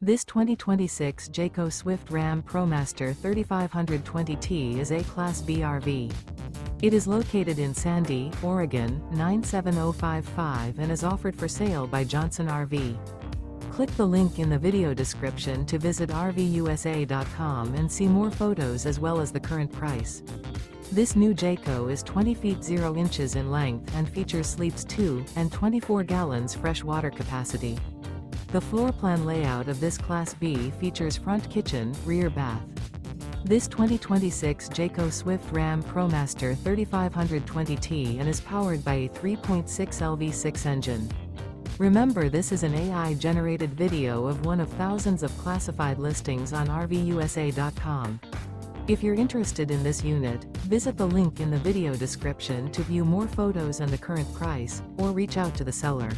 This 2026 Jayco Swift Ram ProMaster 3520T is a Class B RV. It is located in Sandy, Oregon, 97055 and is offered for sale by Johnson RV. Click the link in the video description to visit RVUSA.com and see more photos as well as the current price. This new Jayco is 20 feet 0 inches in length and features sleeps 2 and 24 gallons fresh water capacity. The floor plan layout of this Class B features front kitchen, rear bath. This 2026 Jayco Swift Ram ProMaster 3520T and is powered by a 3.6 LV6 engine. Remember, this is an AI-generated video of one of thousands of classified listings on RVUSA.com. If you're interested in this unit, visit the link in the video description to view more photos and the current price, or reach out to the seller.